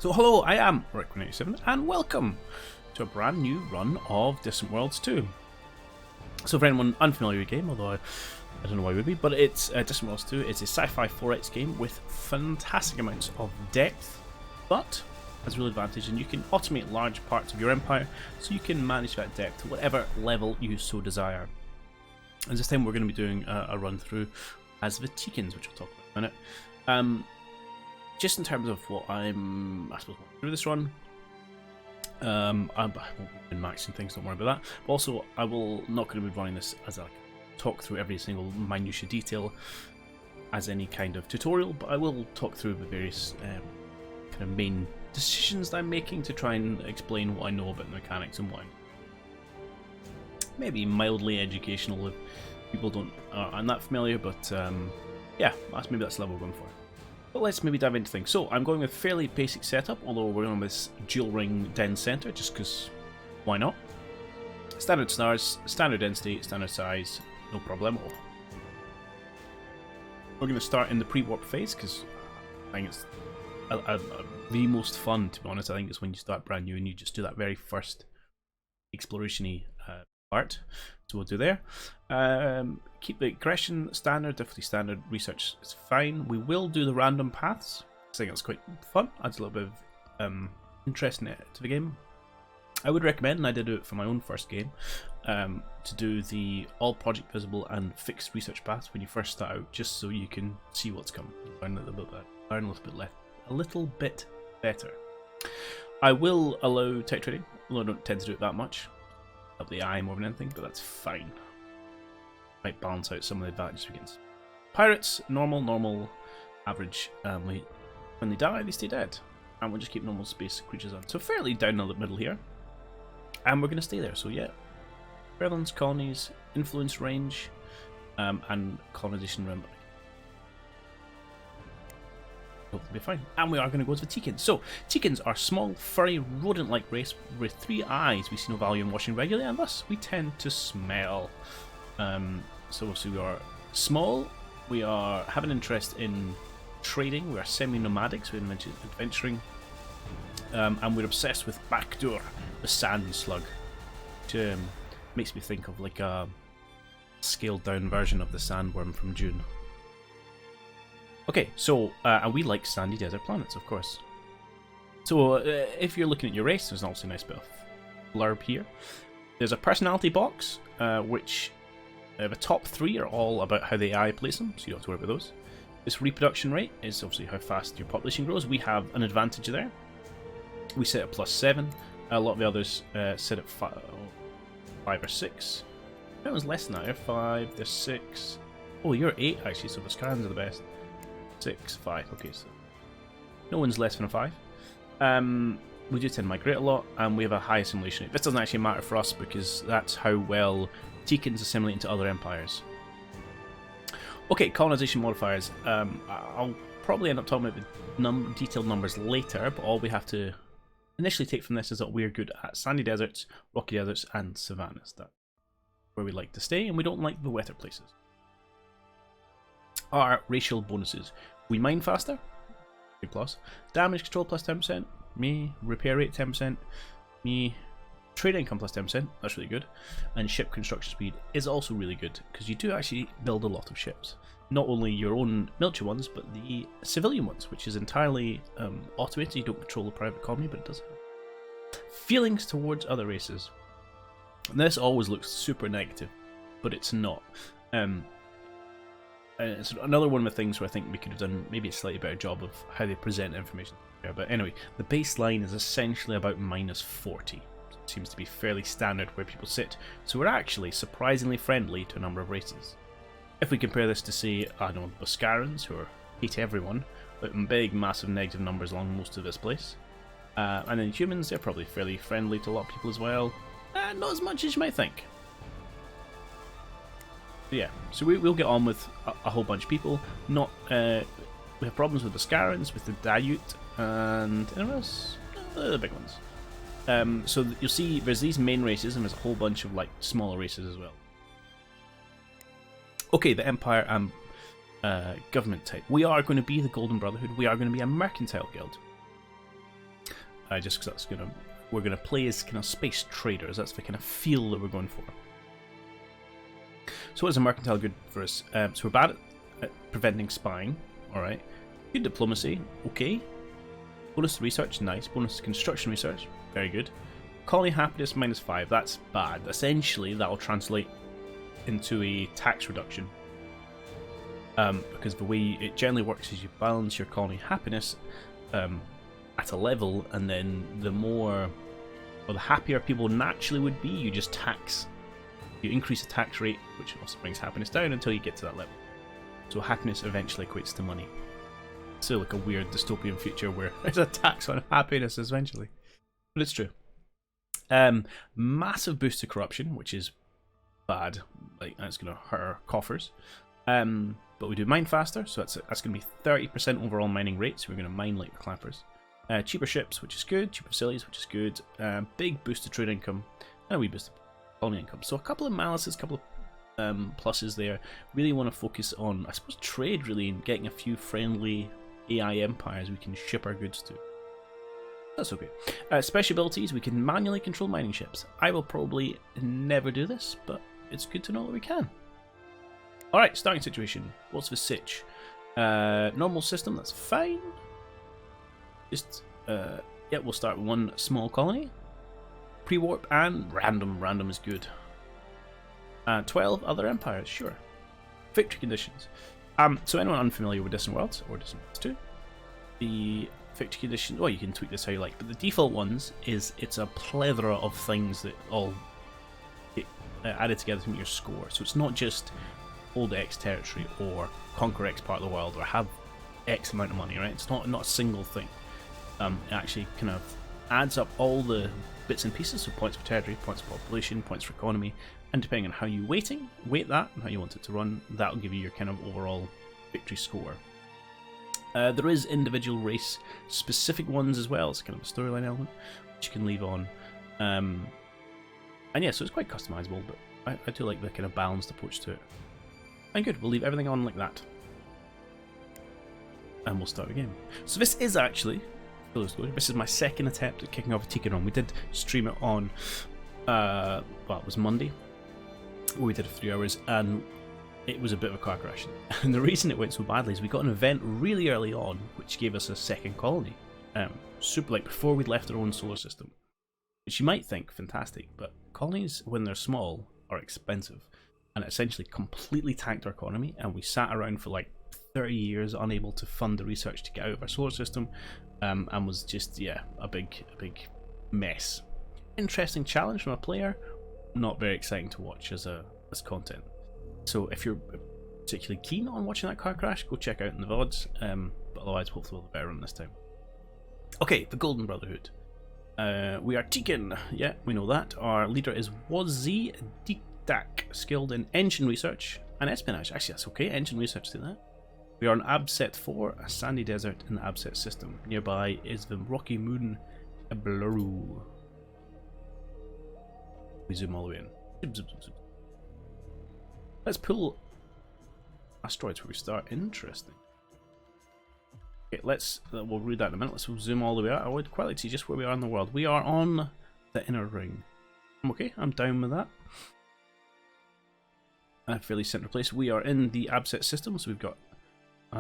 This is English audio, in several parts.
So hello, I am Rick187 and welcome to a brand new run of Distant Worlds 2. So for anyone unfamiliar with the game, although I don't know why it would be, but it's Distant Worlds 2. It's a sci-fi 4X game with fantastic amounts of depth, but has real advantage, and you can automate large parts of your empire, so you can manage that depth to whatever level you so desire. And this time we're going to be doing a run through as the Teekans, which I'll talk about in a minute. Just in terms of what I suppose, through this run, I won't be maxing things, don't worry about that. But also, I will not going to be running this as a talk through every single minutiae detail as any kind of tutorial, but I will talk through the various kind of main decisions that I'm making to try and explain what I know about the mechanics and why. Maybe mildly educational if people aren't that familiar, but yeah, that's the level we're going for. But let's maybe dive into things. So I'm going with fairly basic setup, although we're going with this dual ring den center, just because why not? Standard stars, standard density, standard size, no problemo. We're going to start in the pre-warp phase, because I think it's the most fun, to be honest. I think it's when you start brand new and you just do that very first exploration-y part. So we'll do there. Keep the aggression standard, difficulty standard, research is fine. We will do the random paths. I think it's quite fun, adds a little bit of interest in it to the game. I would recommend, and I did it for my own first game, to do the all project visible and fixed research paths when you first start out, just so you can see what's coming, learn a little bit better. I will allow tech trading, although I don't tend to do it that much. Help the eye more than anything, but that's fine. Might balance out some of the advantages we get. Pirates, normal, average. When they die, they stay dead, and we'll just keep normal space creatures on. So fairly down the middle here, and we're going to stay there. So yeah, prevalence, colonies, influence range, and colonization rim. Hopefully be fine. And we are going to go to the Teekans. So, Teekans are small, furry, rodent-like race with 3 eyes. We see no value in washing regularly, and thus we tend to smell. So we are small, we have an interest in trading, we are semi-nomadic, so we're adventuring, and we're obsessed with Backdoor, the sand slug, which makes me think of like a scaled-down version of the sandworm from Dune. Okay, so, and we like sandy desert planets, of course. So, if you're looking at your race, there's also a nice bit of blurb here. There's a personality box, which the top 3 are all about how the AI plays them, so you don't have to worry about those. This reproduction rate is obviously how fast your population grows. We have an advantage there. We sit at +7. A lot of the others sit at 5 or 6. That was less than that. 5, there's 6. Oh, you're 8 actually, so the Scarans are the best. 6, 5, okay, so no one's less than a 5. We do tend to migrate a lot, and we have a high assimilation rate. This doesn't actually matter for us because that's how well Teekans assimilate into other empires. Okay, colonization modifiers. I'll probably end up talking about the detailed numbers later, but all we have to initially take from this is that we're good at sandy deserts, rocky deserts, and savannas. That's where we like to stay, and we don't like the wetter places. Our racial bonuses. We mine faster, plus. Damage control plus 10%, me. Repair rate 10%, me. Trade income plus 10%, that's really good. And ship construction speed is also really good, because you do actually build a lot of ships. Not only your own military ones, but the civilian ones, which is entirely automated. You don't control the private economy, but it does have. Feelings towards other races. And this always looks super negative, but it's not. It's another one of the things where I think we could have done maybe a slightly better job of how they present information. But anyway, the baseline is essentially about -40. It seems to be fairly standard where people sit, so we're actually surprisingly friendly to a number of races. If we compare this to, say, I don't know, the Scarans, who hate everyone, but in big, massive negative numbers along most of this place. And then humans, they're probably fairly friendly to a lot of people as well. Not as much as you might think. Yeah, so we'll get on with a whole bunch of people. Not we have problems with the Scarans, with the Dayut, and anyone else? The big ones. So you'll see there's these main races, and there's a whole bunch of like smaller races as well. Okay, the Empire and government type. We are going to be the Golden Brotherhood. We are going to be a Mercantile guild. just because we're gonna play as kind of space traders. That's the kind of feel that we're going for. So what is a mercantile good for us? So we're bad at preventing spying. All right. Good diplomacy. Okay. Bonus to research. Nice. Bonus to construction research. Very good. Colony happiness -5. That's bad. Essentially, that will translate into a tax reduction. Because the way it generally works is you balance your colony happiness at a level, and then the more, or the happier people naturally would be, you just tax. You increase the tax rate, which also brings happiness down until you get to that level. So happiness eventually equates to money. So like a weird dystopian future where there's a tax on happiness eventually. But it's true. Massive boost to corruption, which is bad. Like, that's going to hurt our coffers. But we do mine faster, so that's going to be 30% overall mining rate, so we're going to mine like the clappers. Cheaper ships, which is good. Cheaper facilities, which is good. Big boost to trade income, and a wee boost to colony income. So a couple of malices, a couple of pluses there. Really want to focus on, I suppose, trade, really, and getting a few friendly AI empires we can ship our goods to. That's okay. Special abilities, we can manually control mining ships. I will probably never do this, but it's good to know that we can. Alright, starting situation. What's the sitch? Normal system, that's fine. Just, yeah, we'll start with one small colony. Pre-warp and random. Random is good. 12 other empires, sure. Victory conditions. So anyone unfamiliar with Distant Worlds, or Distant Worlds 2, the victory conditions, well, you can tweak this how you like, but the default ones is it's a plethora of things that all get added together to meet your score. So it's not just hold X territory or conquer X part of the world or have X amount of money, right? It's not a single thing. It actually kind of adds up all the bits and pieces, so points for territory, points for population, points for economy, and depending on how you weight that and how you want it to run, that'll give you your kind of overall victory score. There is individual race specific ones as well. It's kind of a storyline element which you can leave on, and yeah, so it's quite customizable, but I do like the kind of balanced approach to it. And good, we'll leave everything on like that, and we'll start the game. So this is actually, this is my second attempt at kicking off a Teekan. We did stream it on, well, it was Monday, where we did it for 3 hours, and it was a bit of a car crash. And the reason it went so badly is we got an event really early on, which gave us a second colony, super like before we'd left our own solar system, which you might think fantastic, but colonies when they're small are expensive, and it essentially completely tanked our economy, and we sat around for like 30 years unable to fund the research to get out of our solar system, and was just, yeah, a big mess. Interesting challenge from a player, not very exciting to watch as content. So if you're particularly keen on watching that car crash, go check out in the VODs, but otherwise hopefully we'll have a better run this time. Okay, the Golden Brotherhood. We are Teekan, yeah, we know that. Our leader is Wazi Dikdak, skilled in engine research and espionage. Actually, that's okay, engine research, do that. We are on Abset 4, a sandy desert in the Abset system. Nearby is the rocky moon Eblaru. We zoom all the way in. Zip, zip, zip, zip. Let's pull asteroids where we start. Interesting. Okay, we'll read that in a minute. Let's zoom all the way out. I would quite like to see just where we are in the world. We are on the inner ring. I'm okay, I'm down with that. A fairly central place. We are in the Abset system, so we've got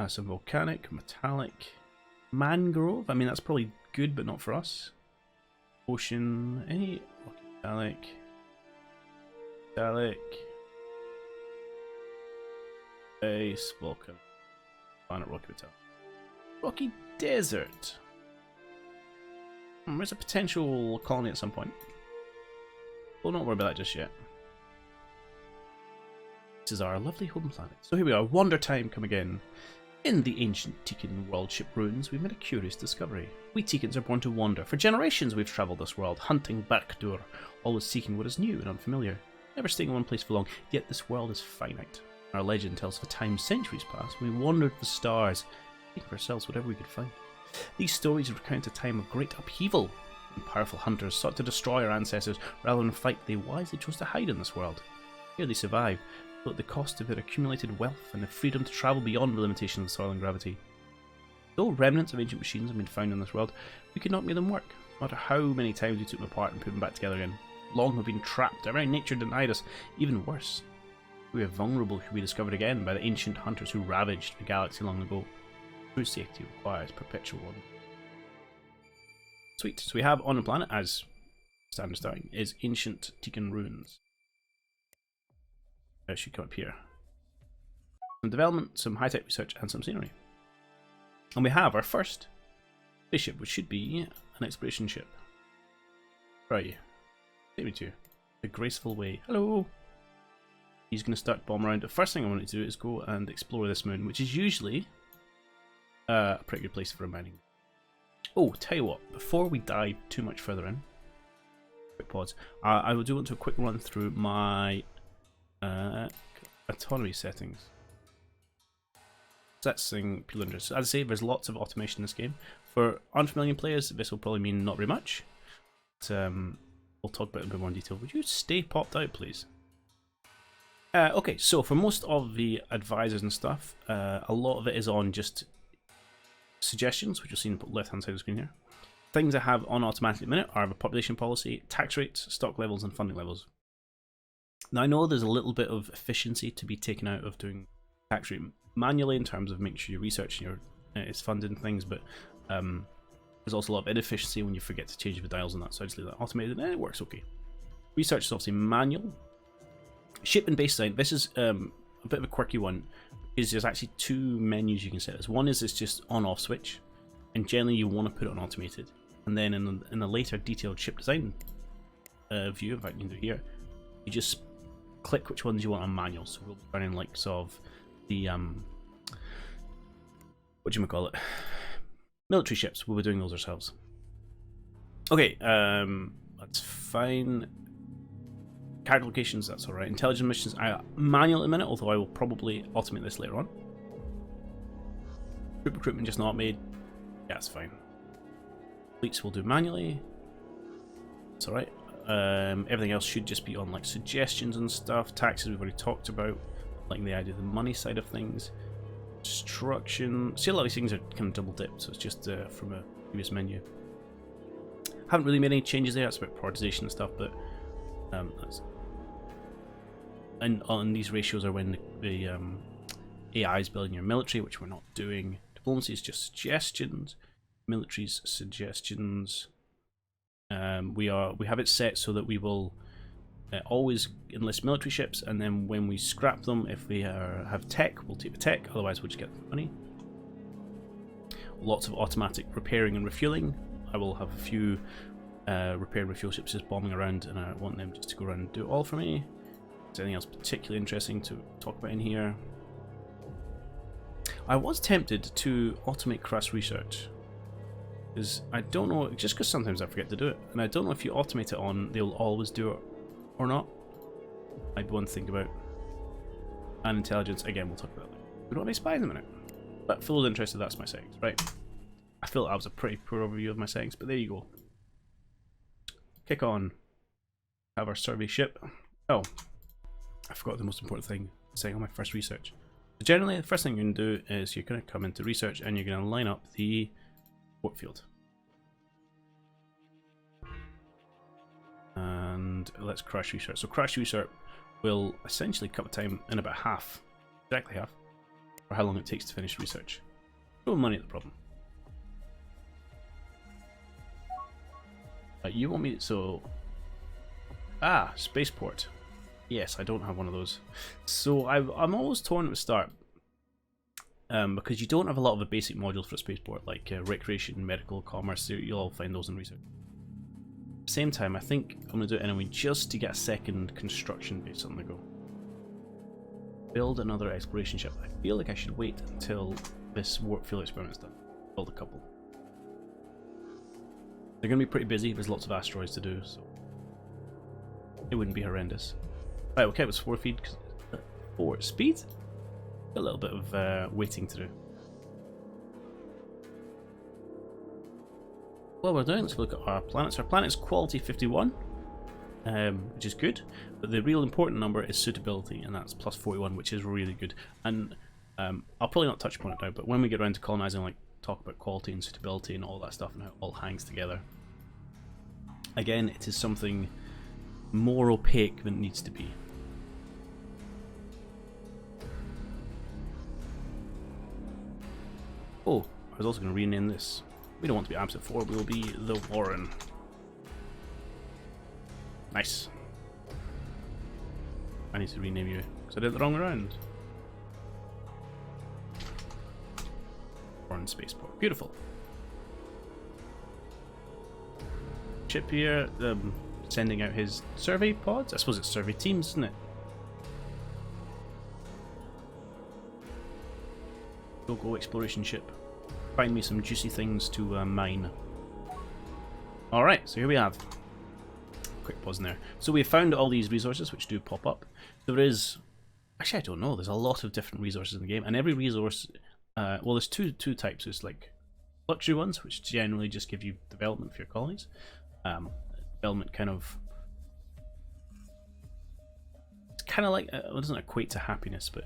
some volcanic, metallic, mangrove. I mean, that's probably good, but not for us. Ocean, any metallic, space, volcan, planet, rocky metallic, rocky desert. There's a potential colony at some point. We'll not worry about that just yet. This is our lovely home planet. So here we are, Wander Time come again. In the ancient Teekan world ship ruins, we've made a curious discovery. We Teekans are born to wander. For generations we've travelled this world, hunting Barkdur, always seeking what is new and unfamiliar. Never staying in one place for long, yet this world is finite. Our legend tells of a time centuries past when we wandered the stars, taking for ourselves whatever we could find. These stories recount a time of great upheaval, when powerful hunters sought to destroy our ancestors. Rather than fight, they wisely chose to hide in this world. Here they survived, but at the cost of their accumulated wealth and the freedom to travel beyond the limitations of soil and gravity. Though remnants of ancient machines have been found in this world, we could not make them work, no matter how many times we took them apart and put them back together again. Long have been trapped, around nature denied us. Even worse, we are vulnerable should be discovered again by the ancient hunters who ravaged the galaxy long ago. True safety requires perpetual one. Sweet. So we have on the planet, as standard starting, is ancient Teekan ruins. That should come up here. Some development, some high-tech research, and some scenery. And we have our first spaceship, which should be an exploration ship. Where are you? Take me to the graceful way. Hello! He's going to start bomb around. The first thing I want to do is go and explore this moon, which is usually a pretty good place for a mining. Oh, tell you what, before we dive too much further in, quick pause, I will do want to a quick run through my autonomy settings. Setting people interested. As I say, there's lots of automation in this game. For unfamiliar players, this will probably mean not very much. But, we'll talk about it in a bit more detail. Would you stay popped out, please? Okay, so for most of the advisors and stuff, a lot of it is on just suggestions, which you'll see in the left-hand side of the screen here. Things I have on automatically at the minute are the population policy, tax rates, stock levels, and funding levels. Now I know there's a little bit of efficiency to be taken out of doing tax rate manually in terms of making sure your research is funded and things, but there's also a lot of inefficiency when you forget to change the dials on that, so I just leave that automated and it works okay. Research is obviously manual. Ship and base design, this is a bit of a quirky one, because there's actually two menus you can set this. One is it's just on-off switch, and generally you want to put it on automated. And then in the later detailed ship design view, in fact you can do it here, you just click which ones you want on manual. So we'll be running like sort of the whatchamacallit, military ships. We'll be doing those ourselves. Okay, that's fine. Character locations, that's alright. Intelligence missions, manual at the minute, although I will probably automate this later on. Group recruitment just not made. Yeah, it's fine. Fleets we'll do manually. It's alright. Everything else should just be on like suggestions and stuff. Taxes we've already talked about. Like the idea of the money side of things. Destruction. See, a lot of these things are kind of double dipped, so it's just from a previous menu. Haven't really made any changes there. It's about prioritization and stuff, but and on these ratios are when the AI is building your military, which we're not doing. Diplomacy is just suggestions. Military's suggestions. We have it set so that we will always enlist military ships, and then when we scrap them, if we have tech, we'll take the tech. Otherwise, we'll just get the money. Lots of automatic repairing and refueling. I will have a few repair and refuel ships just bombing around, and I want them just to go around and do it all for me. Is there anything else particularly interesting to talk about in here? I was tempted to automate crash research, because I don't know, just because sometimes I forget to do it, and I don't know if you automate it on, they'll always do it or not. I'd want to think about. And intelligence, again, we'll talk about that. We don't have any spies in a minute, but for those interested, that's my settings, right? I feel that was a pretty poor overview of my settings, but there you go. Kick on. Have our survey ship. Oh, I forgot the most important thing, saying on my first research. So generally, the first thing you're going to do is you're going to come into research and you're going to line up the work field. And let's crash research. So crash research will essentially cut the time in about half, exactly half, for how long it takes to finish research. Throw money at the problem. You want me to, so spaceport. Yes, I don't have one of those. So I'm always torn at the start, because you don't have a lot of the basic modules for a spaceport, like recreation, medical, commerce. You'll all find those in research. At the same time, I think I'm going to do it anyway just to get a second construction base on the go. Build another exploration ship. I feel like I should wait until this warp field experiment's done. Build a couple. They're going to be pretty busy. There's lots of asteroids to do, so it wouldn't be horrendous. Right, okay, it was 4 feed. 4 speed? A little bit of waiting to do. Well, we're doing, let's look at our planets. Our planet is quality 51, which is good, but the real important number is suitability, and that's plus 41, which is really good. And I'll probably not touch upon it now, but when we get around to colonizing like talk about quality and suitability and all that stuff and how it all hangs together. Again, it is something more opaque than it needs to be. Oh, I was also going to rename this. We don't want to be Absent 4, we will be the Warren. Nice. I need to rename you because I did it the wrong way around. Warren Spaceport. Beautiful. Ship here, sending out his survey pods. I suppose it's survey teams, isn't it? Go exploration ship. Find me some juicy things to mine. Alright, so here we have. Quick pause in there. So we found all these resources which do pop up. There is, actually I don't know, there's a lot of different resources in the game, and every resource, well there's two types. There's like luxury ones, which generally just give you development for your colonies. Development kind of, it's kind of like, it doesn't equate to happiness, but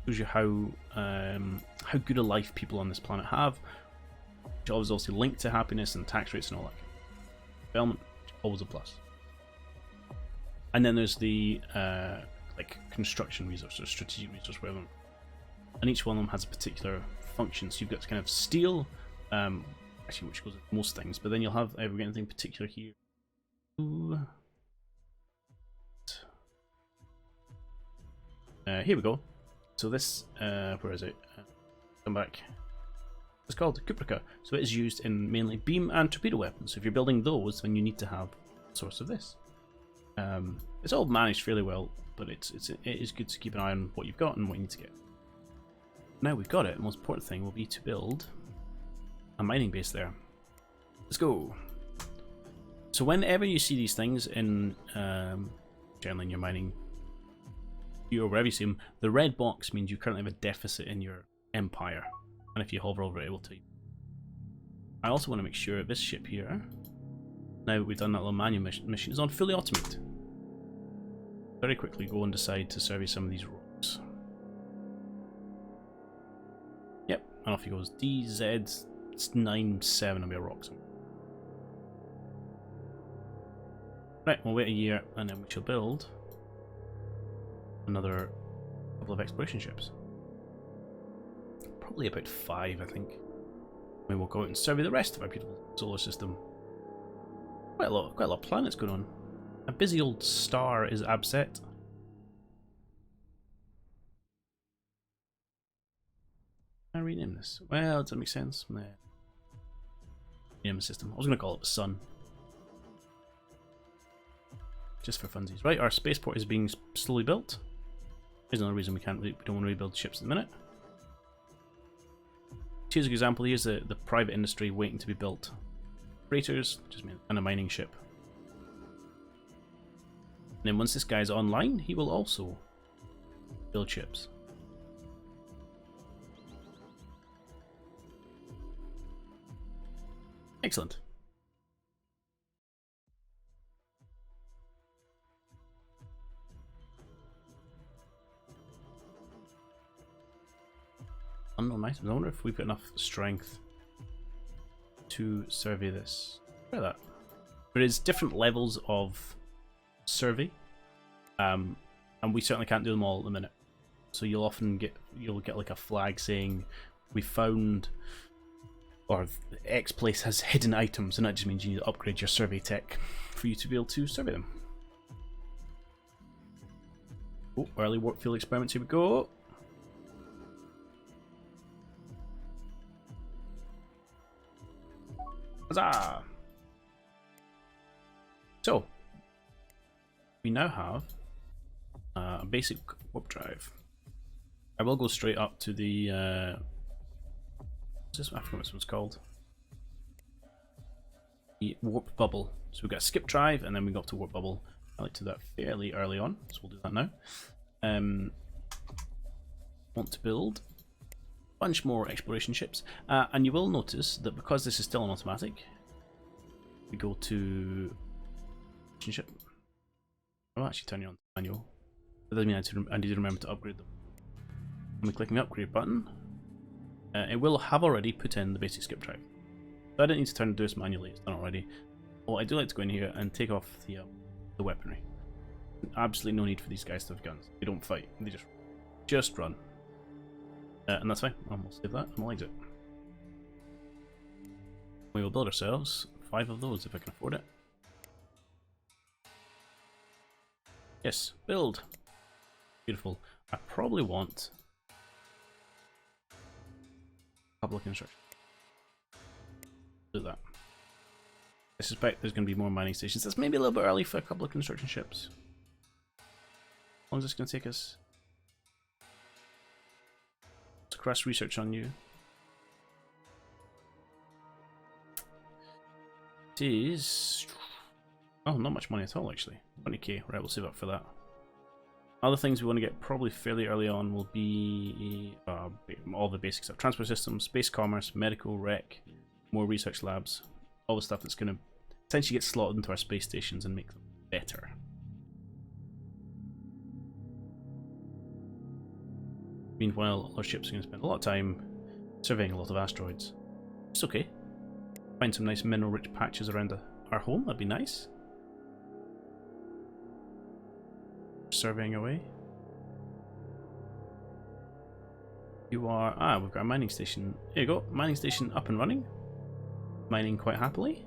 shows you how good a life people on this planet have, which always also linked to happiness and tax rates and all that. Development, always a plus. And then there's the like construction resource or strategic resource, whatever, and each one of them has a particular function. So you've got to kind of steal, actually, which goes with most things, but then you'll have anything particular here. Here we go. So this, where is it? Come back. It's called Cuprica. So it is used in mainly beam and torpedo weapons. So if you're building those, then you need to have a source of this. It's all managed fairly well, but it is good to keep an eye on what you've got and what you need to get. Now we've got it, the most important thing will be to build a mining base there. Let's go. So whenever you see these things in, generally in your mining or wherever you see them, the red box means you currently have a deficit in your empire, and if you hover over it, it will tell you. I also want to make sure this ship here, now that we've done that little manual mission, is on fully automate. Very quickly go and decide to survey some of these rocks. Yep, and off he goes. DZ97 will be a rock somewhere. Right, we'll wait a year and then we shall build another couple of exploration ships. Probably about 5, I think. Maybe we'll go out and survey the rest of our beautiful solar system. Quite a lot of planets going on. A busy old star is Abset. Can I rename this? Well, it doesn't make sense. Nah. Rename the system. I was going to call it the Sun. Just for funsies. Right, our spaceport is being slowly built. There's another reason we don't want to rebuild ships at the minute. Here's an example. Here's the private industry waiting to be built. Freighters, and a mining ship. And then once this guy's online, he will also build ships. Excellent. Unknown items. I wonder if we've got enough strength to survey this. Try that. There is different levels of survey, and we certainly can't do them all at the minute. So you'll often get like a flag saying we found, or X place has hidden items, and that just means you need to upgrade your survey tech for you to be able to survey them. Oh, early warp field experiments. Here we go. Huzzah! So, we now have a basic warp drive. I will go straight up to the, I forget what this one's called. The warp bubble. So we've got a skip drive and then we go up to warp bubble. I like to do that fairly early on, so we'll do that now. Want to build a bunch more exploration ships, and you will notice that because this is still on automatic, we go to ship. I'll actually turn you on to manual. That doesn't mean I need to remember to upgrade them. I'm clicking the upgrade button. it will have already put in the basic skip drive. So I didn't need to turn and do this manually, it's done already. Oh, I do like to go in here and take off the weaponry. Absolutely no need for these guys to have guns. They don't fight, they just run. And that's fine, we'll save that and we'll exit. We will build ourselves 5 of those if I can afford it. Yes, build. Beautiful. I probably want a couple of construction. Do that. I suspect there's going to be more mining stations. That's maybe a little bit early for a couple of construction ships. How long is this going to take us? To crash research on you. It is... oh, not much money at all actually. 20k, right, we'll save up for that. Other things we want to get probably fairly early on will be all the basic stuff. Transport systems, space commerce, medical, rec, more research labs. All the stuff that's going to essentially get slotted into our space stations and make them better. Meanwhile, our ships are going to spend a lot of time surveying a lot of asteroids. It's okay. Find some nice mineral-rich patches around our home, that'd be nice. Surveying away. You are... ah, we've got a mining station. There you go, mining station up and running. Mining quite happily.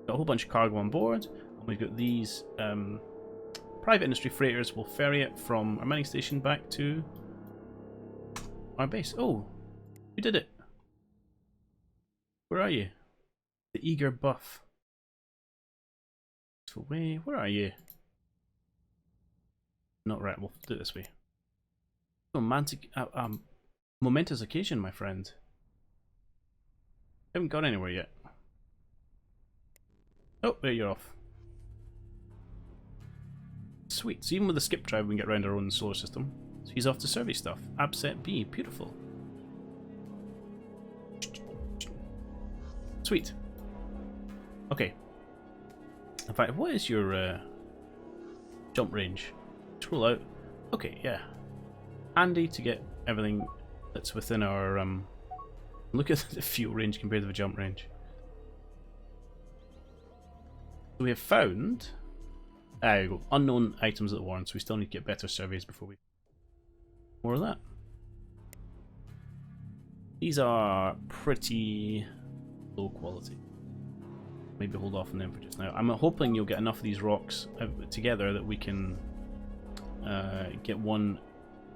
Got a whole bunch of cargo on board. And we've got these private industry freighters. We'll ferry it from our mining station back to our base. Oh, we did it. Where are you? The eager buff. So where are you? Not right, we'll do it this way. Romantic, momentous occasion, my friend. Haven't gone anywhere yet. Oh, there you're off. Sweet, so even with the skip drive we can get around our own solar system. So he's off to survey stuff. Abset B, beautiful. Sweet. Okay. In fact, what is your jump range? Scroll out. Okay, yeah. Handy to get everything that's within our look at the fuel range compared to the jump range. So we have found there you go, unknown items at the warren, so we still need to get better surveys before we more of that. These are pretty low quality. Maybe hold off on them for just now. I'm hoping you'll get enough of these rocks together that we can get one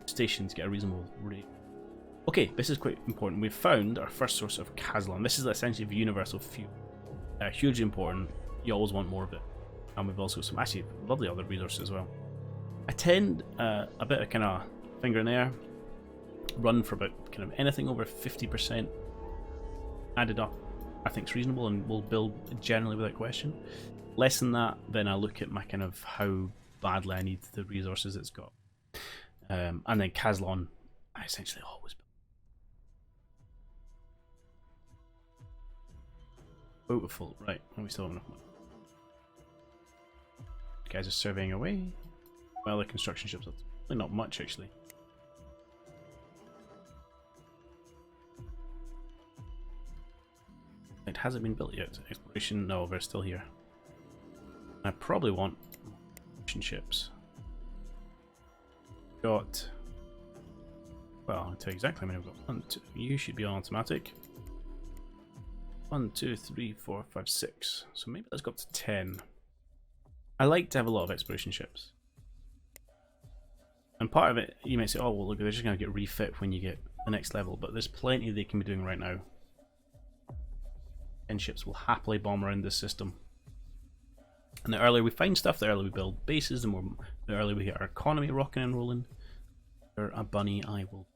station to get a reasonable rate. Okay, this is quite important. We've found our first source of Kazlan. This is essentially the universal fuel. Hugely important. You always want more of it. And we've also got some actually lovely other resources as well. I tend a bit of kind of finger in the air, run for about kind of anything over 50% added up. I think it's reasonable and will build generally without question. Less than that, then I look at my kind of how badly I need the resources it's got. And then Kazlan, I essentially always build. Beautiful, right, and we still have enough money. Guys are surveying away. Well, the construction ships, that's really not much actually. It hasn't been built yet. Exploration, no, they're still here. I probably want mission ships. Got, well, I'll tell you exactly how many I've got. 1, 2, you should be on automatic. 1, 2, 3, 4, 5, 6. So maybe let's go up to 10. I like to have a lot of exploration ships. And part of it, you might say, oh, well, look, they're just going to get refit when you get the next level, but there's plenty they can be doing right now. 10 ships will happily bomb around this system. And the earlier we find stuff, the earlier we build bases, the earlier we get our economy rocking and rolling. Or a bunny, I will.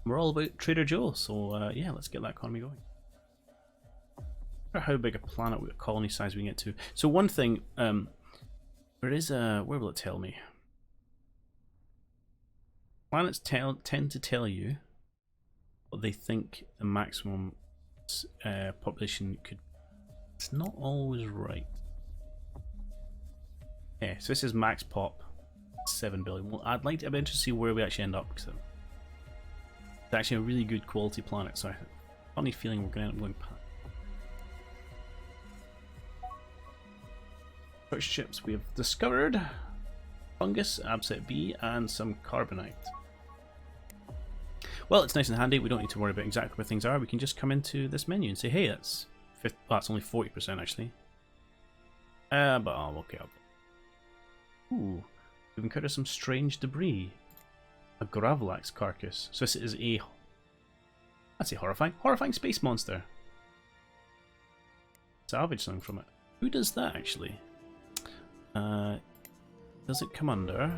We're all about Trader Joe, so yeah, let's get that economy going. I wonder how big a planet, what colony size we can get to. So one thing, there is a, where will it tell me? Planets tend to tell you what they think the maximum population could. It's not always right. Yeah, so this is max pop 7 billion. Well, I'd be interested to see where we actually end up. Because It's actually a really good quality planet, so I have a funny feeling we're going to end up going past. Ships, we have discovered fungus, abscess B, and some carbonite. Well, it's nice and handy. We don't need to worry about exactly where things are. We can just come into this menu and say, hey, that's that's only 40% actually. But I'll look it up. Ooh, we've encountered some strange debris. A Gravelax carcass. So this is a... That's a horrifying space monster. Salvage something from it. Who does that actually? Does it come under?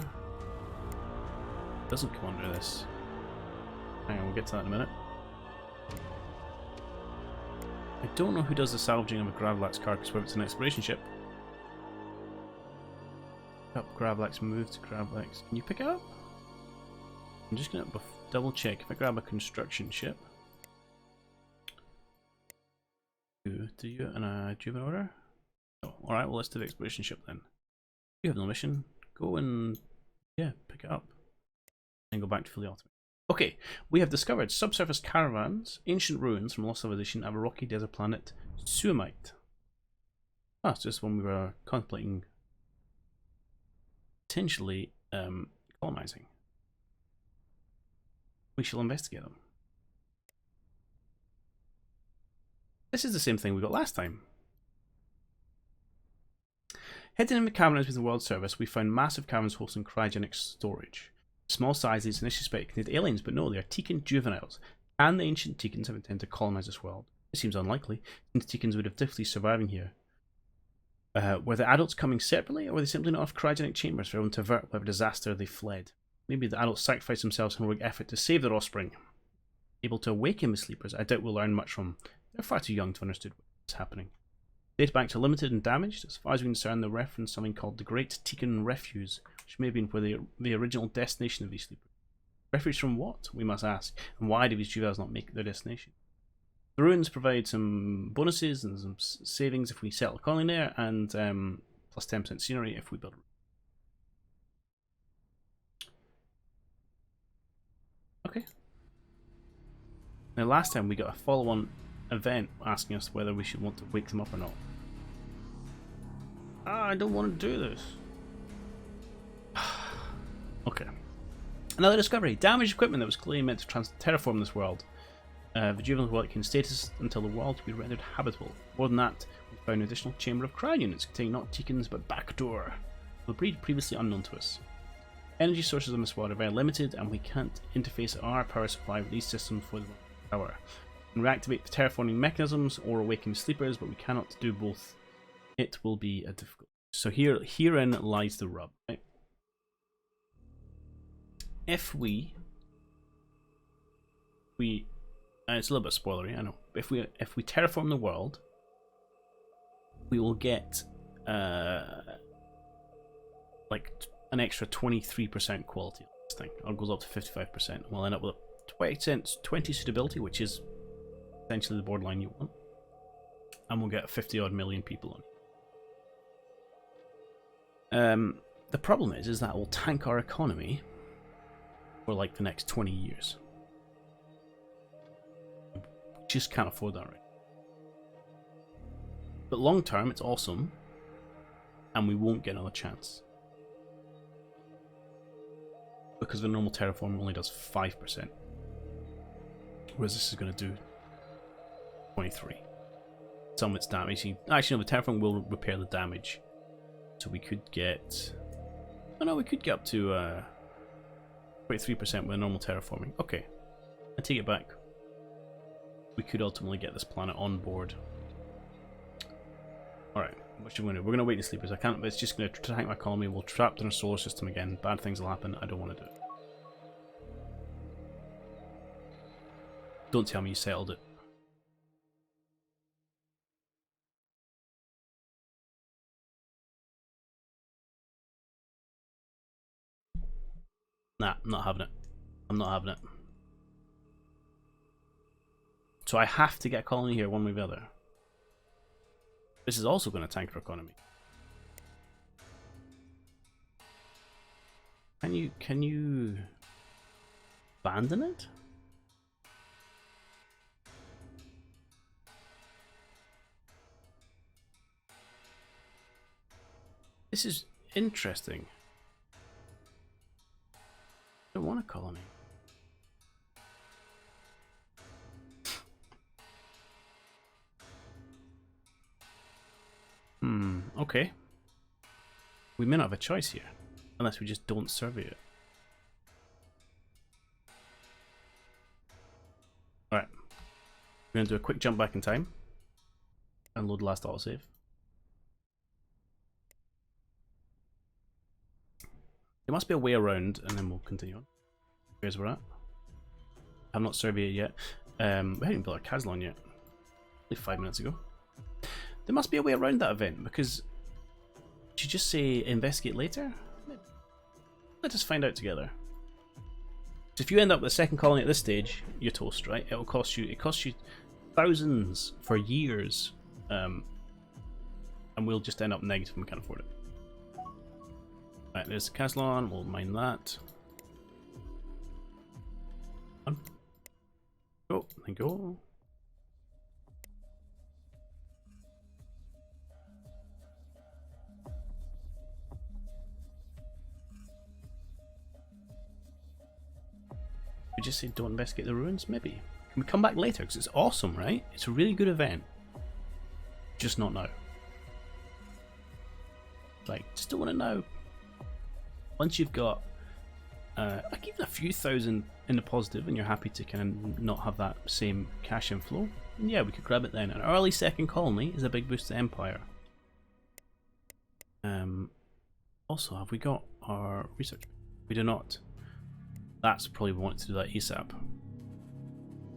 Doesn't come under this. Hang on, we'll get to that in a minute. I don't know who does the salvaging of a Gravelax carcass, whether it's an exploration ship. Up Gravelax, move to Gravelax. Can you pick it up? I'm just gonna double check. If I grab a construction ship. Do you and do you have an order? Oh, alright, well let's do the exploration ship then. You have no mission. Go and yeah, pick it up. And go back to fully automated. Okay, we have discovered subsurface caravans, ancient ruins from Lost Civilization of a rocky desert planet, Suamite. Ah, it's just when we were contemplating potentially colonizing. We shall investigate them. This is the same thing we got last time. Heading in the caverns with the World Service, we found massive caverns hosting cryogenic storage. Small sizes initially suspected contained aliens, but no, they are Teekan juveniles. Can the ancient Teekans have intended to colonize this world? It seems unlikely, since Teekans would have difficulty surviving here. Were the adults coming separately, or were they simply not enough cryogenic chambers for everyone to avert whatever disaster they fled? Maybe the adults sacrificed themselves in heroic effort to save their offspring. Able to awaken the sleepers, I doubt we'll learn much from. They're far too young to understand what's happening. Databanks are limited and damaged. As far as we can discern, they reference something called the Great Teekan Refuse, which may have been where the original destination of these sleepers. Refuge from what, we must ask, and why do these juveniles not make it their destination? The ruins provide some bonuses and some savings if we settle a colony there, and plus 10% scenery if we build. Okay. Now last time we got a follow-on event asking us whether we should want to wake them up or not. I don't want to do this. Okay. Another discovery. Damaged equipment that was clearly meant to terraform this world. The juveniles will in status until the world be rendered habitable. More than that, we found an additional chamber of cryo units containing not Teekans but backdoor. The breed previously unknown to us. Energy sources on this world are very limited, and we can't interface our power supply with these systems for the power. We can reactivate the terraforming mechanisms or awaken the sleepers, but we cannot do both. It will be a difficult. So herein lies the rub. Right? If we it's a little bit spoilery, I know. If we terraform the world, we will get like an extra 23% quality of this thing. It goes up to 55%. We'll end up with a 20 suitability, which is essentially the borderline you want, and we'll get 50 odd million people on. The problem is that will tank our economy for like the next 20 years. We just can't afford that right. But long term, it's awesome, and we won't get another chance. Because the normal terraform only does 5%. Whereas this is going to do 23. Some of its damage. Actually, no, the terraform will repair the damage. So we could get... Oh no, we could get up to 23% with normal terraforming. Okay, I take it back. We could ultimately get this planet on board. Alright, what should we do? We're going to wait to sleepers. I can't, it's just going to tank my economy. We'll trap in our solar system again. Bad things will happen. I don't want to do it. Don't tell me you settled it. Nah, I'm not having it. I'm not having it. So I have to get a colony here one way or the other. This is also going to tank our economy. Can you abandon it? This is interesting. I don't want a colony. Okay. We may not have a choice here, unless we just don't survey it. Alright. We're going to do a quick jump back in time. And load the last autosave. There must be a way around, and then we'll continue on. Here's where we're at. I have not surveyed it yet. We haven't even built our Caslon yet. Only 5 minutes ago. There must be a way around that event, because... Did you just say investigate later? Let us find out together. So if you end up with a second colony at this stage, you're toast, right? It costs you thousands for years. And we'll just end up negative and we can't afford it. Right, there's the Caslon, we'll mine that. Go, and go. We just say don't investigate the ruins, maybe. Can we come back later? Because it's awesome, right? It's a really good event. Just not now. Like, just don't want to know. Once you've got, like even a few thousand in the positive and you're happy to kind of not have that same cash inflow, and yeah, we could grab it then. An early second colony is a big boost to Empire. Also, have we got our research? We do not. That's probably we want to do that ASAP.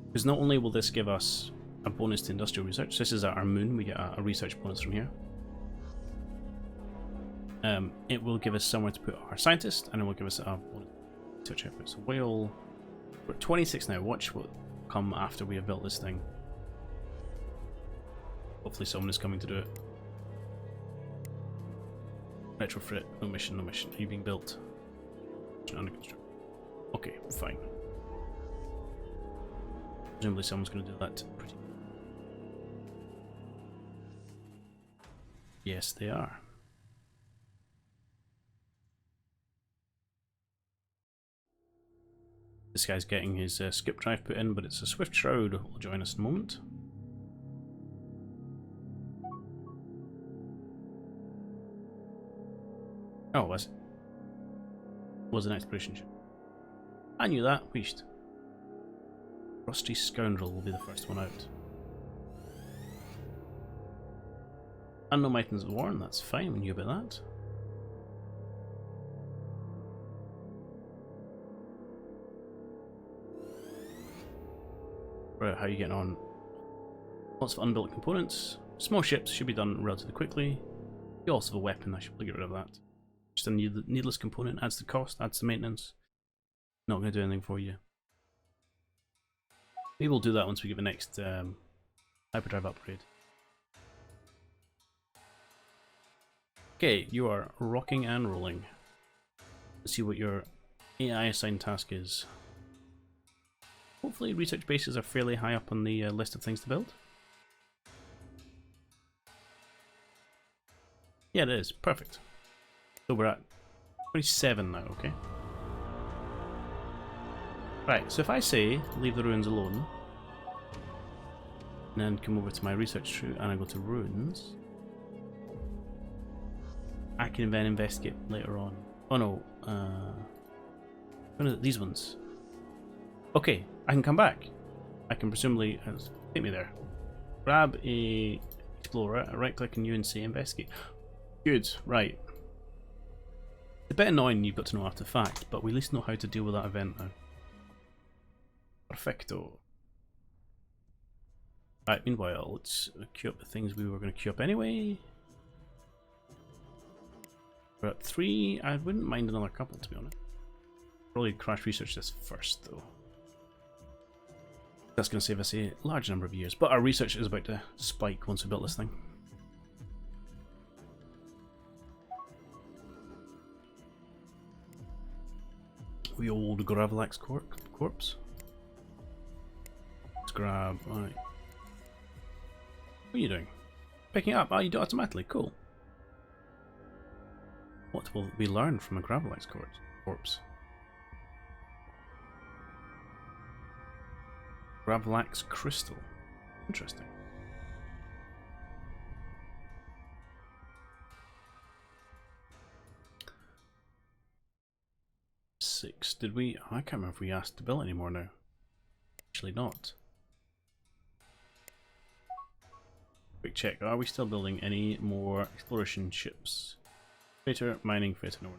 Because not only will this give us a bonus to industrial research, this is our moon, we get a research bonus from here. It will give us somewhere to put our scientist, and it will give us a bonus research effort. So we're at 26 now. Watch what will come after we have built this thing. Hopefully someone is coming to do it. Retrofit, no mission, no mission. Are you being built? Under construction. Okay, fine. Presumably someone's going to do that pretty. Yes, they are. This guy's getting his skip drive put in, but it's a Swift Shroud who will join us in a moment. Oh, was an exploration ship. I knew that. Weashed. Rusty Scoundrel will be the first one out. Unknown items of war, and that's fine. We knew about that. Right, how are you getting on? Lots of unbuilt components. Small ships should be done relatively quickly. You also have a weapon, I should probably get rid of that. Just a needless component, adds the cost, adds the maintenance. Not going to do anything for you. We will do that once we get the next hyperdrive upgrade. Okay, you are rocking and rolling. Let's see what your AI assigned task is. Hopefully research bases are fairly high up on the list of things to build. Yeah, it is. Perfect. So we're at 27 now, okay? Right, so if I say leave the ruins alone, and then come over to my research tree and I go to ruins, I can then investigate later on. Oh no, these ones. Okay, I can come back. I can presumably take me there. Grab a explorer, right click on you and say investigate. Good, right. It's a bit annoying you've got to know after the fact, but we at least know how to deal with that event now. Perfecto. Right, meanwhile, let's queue up the things we were going to queue up anyway. We're at 3. I wouldn't mind another couple, to be honest. Probably crash research this first, though. That's going to save us a large number of years, but our research is about to spike once we build this thing. The old Gravelax corpse. Let's grab. Right. What are you doing? Picking up. Oh, you do it automatically. Cool. What will we learn from a Gravelax corpse? Gravelax crystal. Interesting. Six. Did we? Oh, I can't remember if we asked to build anymore now. Actually, not. Quick check. Are we still building any more exploration ships? Freighter, mining, freighter, no.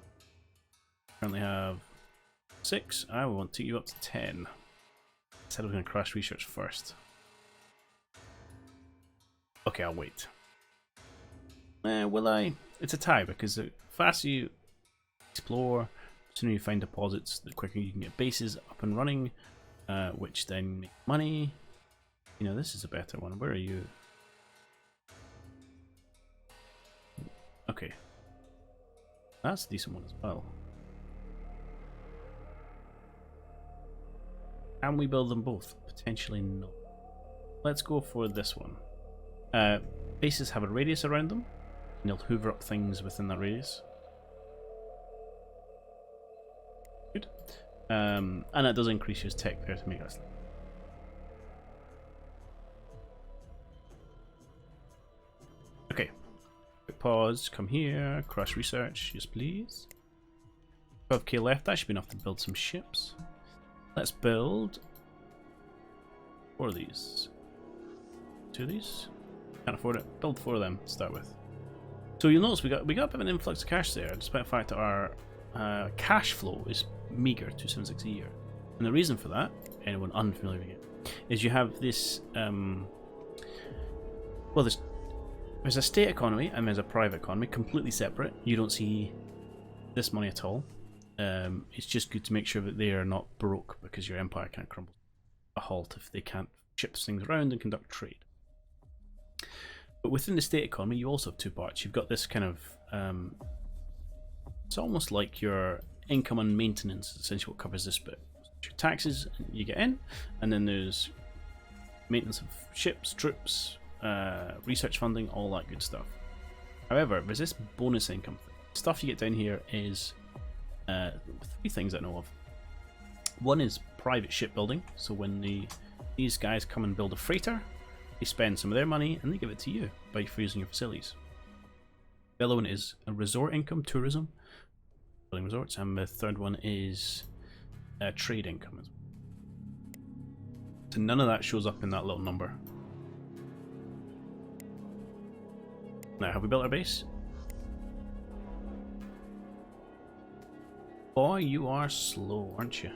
Currently have 6. I want to take you up to 10. Said I was going to crash research first. Okay, I'll wait. Will I? It's a tie because the faster you explore, the sooner you find deposits, the quicker you can get bases up and running, which then make money. You know, this is a better one. Where are you? Okay. That's a decent one as well. Can we build them both? Potentially not. Let's go for this one. Bases have a radius around them, and they'll hoover up things within that radius. Good. And it does increase your tech there to make us. Okay. Quick pause. Come here. Crush research. Yes, please. 12k left. That should be enough to build some ships. Let's build 4 of these. 2 of these. Can't afford it. Build 4 of them to start with. So you'll notice we got a bit of an influx of cash there, despite the fact that our cash flow is meager, 276 a year. And the reason for that, anyone unfamiliar with it, is you have this. Well, there's a state economy and there's a private economy, completely separate. You don't see this money at all. It's just good to make sure that they are not broke because your empire can't crumble a halt if they can't ship things around and conduct trade. But within the state economy, you also have 2 parts. You've got this kind of it's almost like your income and maintenance, essentially what covers this bit. Your taxes you get in, and then there's maintenance of ships, troops, research funding, all that good stuff. However, there's this bonus income thing. Stuff you get down here is 3 things I know of. One is private shipbuilding. So when these guys come and build a freighter, they spend some of their money and they give it to you by using your facilities. The other one is a resort income, tourism, building resorts, and the third one is trade income. So none of that shows up in that little number. Now, have we built our base? Boy, you are slow, aren't you?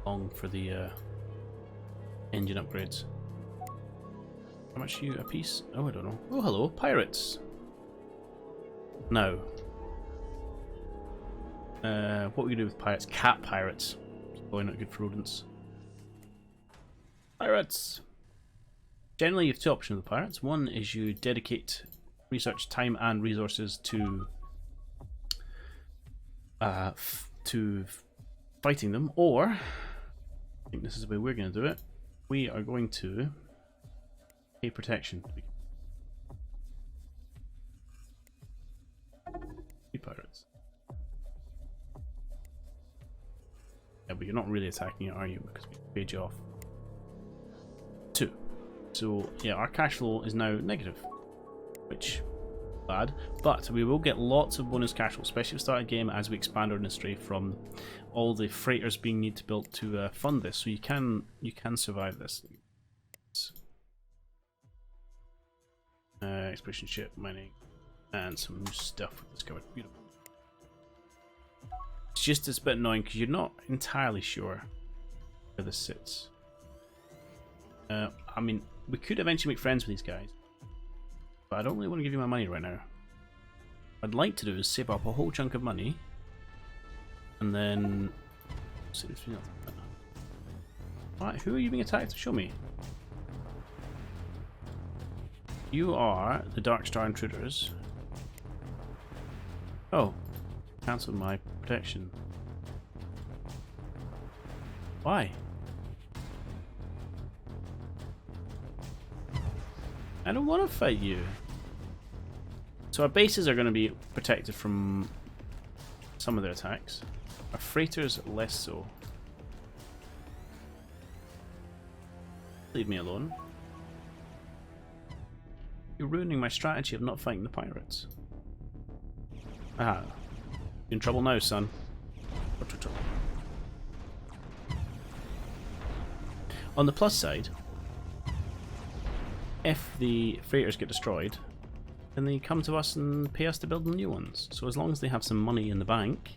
Long for the engine upgrades. How much are you a piece? Oh, I don't know. Oh, hello, pirates. Now, what we do with pirates? Cat pirates. Probably not good for rodents. Pirates. Generally, you have 2 options with pirates. One is you dedicate research time and resources to fighting them, or I think this is the way we're going to do it. We are going to pay protection. 3 pirates. Yeah, but you're not really attacking it, are you? Because we paid you off. 2. So yeah, our cash flow is now negative, which bad. But we will get lots of bonus cash flow, especially at the start of the game as we expand our industry from all the freighters being needed to build to fund this. So you can survive this. Exploration ship, mining, and some new stuff we discovered. Beautiful. It's just this bit annoying because you're not entirely sure where this sits. I mean, we could eventually make friends with these guys, but I don't really want to give you my money right now. What I'd like to do is save up a whole chunk of money, and then Alright, who are you being attacked? Show me. You are the Dark Star Intruders. Oh, cancelled my protection. Why? I don't want to fight you. So our bases are going to be protected from some of their attacks. Our freighters less so. Leave me alone. You're ruining my strategy of not fighting the pirates. Aha. You're in trouble now, son. On the plus side, if the freighters get destroyed, then they come to us and pay us to build new ones. So as long as they have some money in the bank,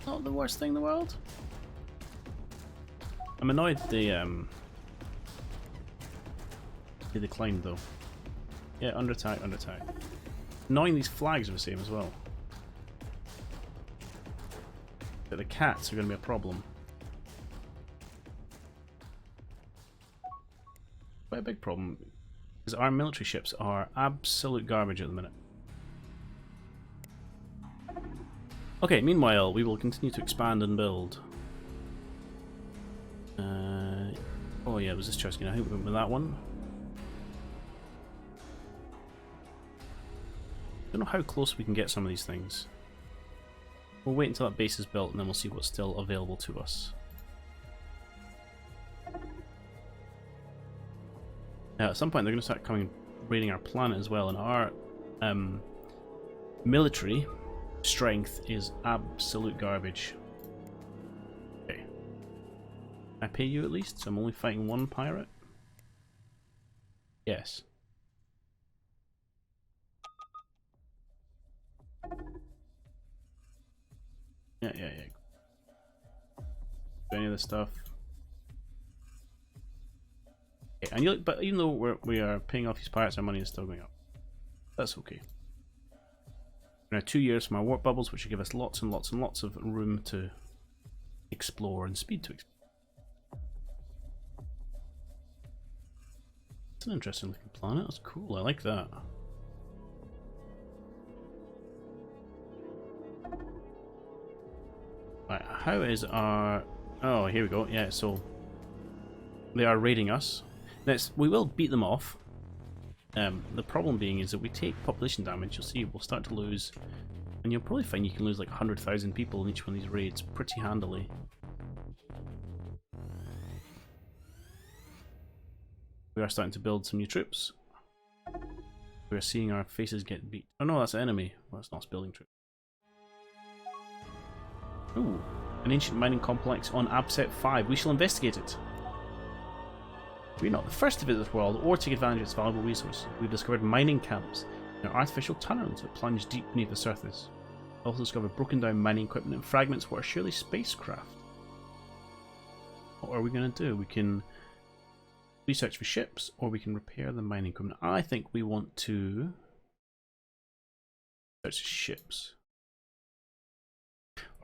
not the worst thing in the world. I'm annoyed they declined though. Yeah, under attack, under attack. Annoying these flags are the same as well. But the cats are going to be a problem. Quite a big problem, because our military ships are absolute garbage at the minute. Okay, meanwhile, we will continue to expand and build. Oh yeah, it was this chest again. I think we went with that one. Don't know how close we can get some of these things. We'll wait until that base is built and then we'll see what's still available to us. At some point they're going to start coming raiding our planet as well, and our military strength is absolute garbage. Okay. Can I pay you at least? So I'm only fighting one pirate? Yes. Yeah. Do any of this stuff. Okay, and but even though we are paying off these pirates, our money is still going up. That's okay. Now 2 years from our warp bubbles, which will give us lots and lots and lots of room to explore and speed to explore. It's an interesting looking planet. That's cool. I like that. Right, how is our... Oh, here we go. Yeah, so they are raiding us. We will beat them off. The problem being is that we take population damage. You'll see we'll start to lose, and you'll probably find you can lose like 100,000 people in each one of these raids pretty handily. We are starting to build some new troops. We are seeing our faces get beat. Oh no, that's an enemy. Well, that's not us building troops. Ooh, an ancient mining complex on Abset 5. We shall investigate it. We're not the first to visit this world or take advantage of its valuable resources. We've discovered mining camps and artificial tunnels that plunge deep beneath the surface. We also discovered broken down mining equipment and fragments what are surely spacecraft. What are we going to do? We can research for ships, or we can repair the mining equipment. I think we want to search ships.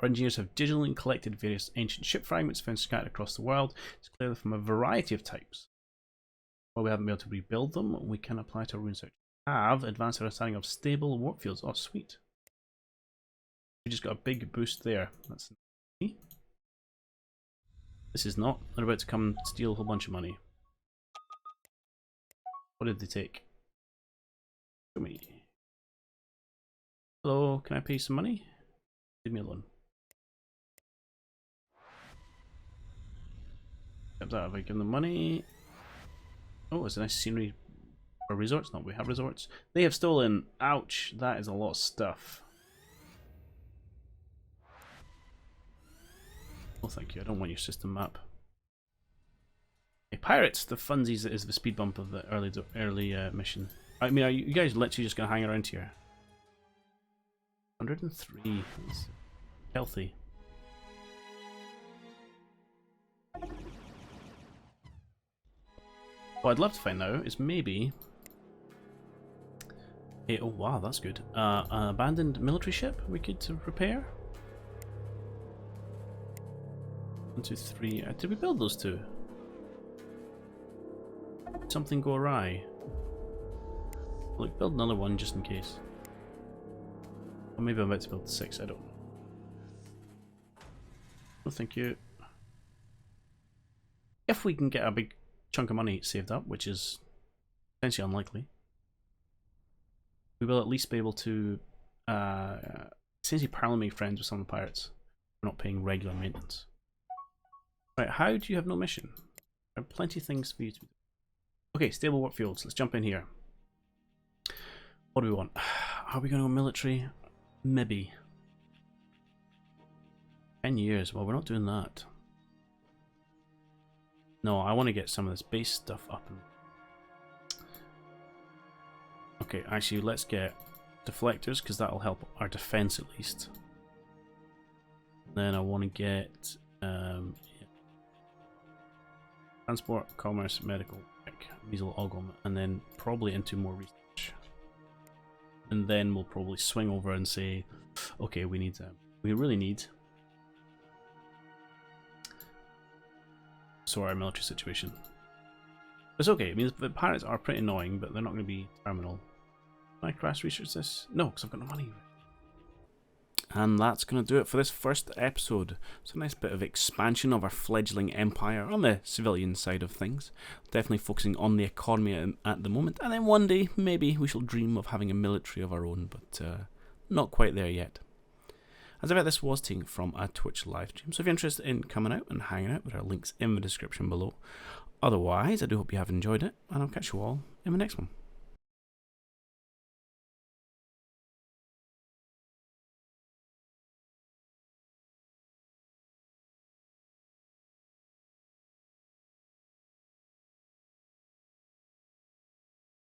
Our engineers have digitally collected various ancient ship fragments found scattered across the world. It's clearly from a variety of types. While we haven't been able to rebuild them, we can apply to our rune search. Have advanced our understanding of stable warp fields. Oh, sweet. We just got a big boost there. That's neat. This is not. They're about to come steal a whole bunch of money. What did they take? Show me. Hello, can I pay some money? Leave me alone. Get that if I give them money. Oh, it's a nice scenery for resorts. No, we have resorts. They have stolen. Ouch, that is a lot of stuff. Oh, thank you. I don't want your system map. Hey, pirates, the funsies is the speed bump of the early mission. I mean, are you guys literally just gonna hang around here? 103. That's healthy. What I'd love to find out is maybe... Hey, oh wow, that's good. An abandoned military ship we could repair? 1, 2, 3. Did we build those two? Did something go awry? Look, build another one just in case. Or maybe I'm about to build 6, I don't know. No, thank you. If we can get a big chunk of money saved up, which is Potentially unlikely. We will at least be able to essentially parallel make friends with some of the pirates. We're not paying regular maintenance. Right, how do you have no mission? There are plenty of things for you to do. Okay, stable work fields. Let's jump in here. What do we want? Are we going to go military? Maybe. 10 years. Well, we're not doing that. No, I want to get some of this base stuff up. Okay, actually, let's get deflectors, because that'll help our defense at least. Then I want to get transport, commerce, medical, measles, ogum, and then probably into more research. And then we'll probably swing over and say, okay, we really need sort our military situation. It's okay. I mean, the pirates are pretty annoying, but they're not going to be terminal. Can I crash research this? No, because I've got no money. And that's going to do it for this first episode. It's a nice bit of expansion of our fledgling empire on the civilian side of things. Definitely focusing on the economy at the moment. And then one day, maybe we shall dream of having a military of our own, but not quite there yet. As ever, this was Teekan from a Twitch live stream. So if you're interested in coming out and hanging out, there are links in the description below. Otherwise, I do hope you have enjoyed it, and I'll catch you all in the next one.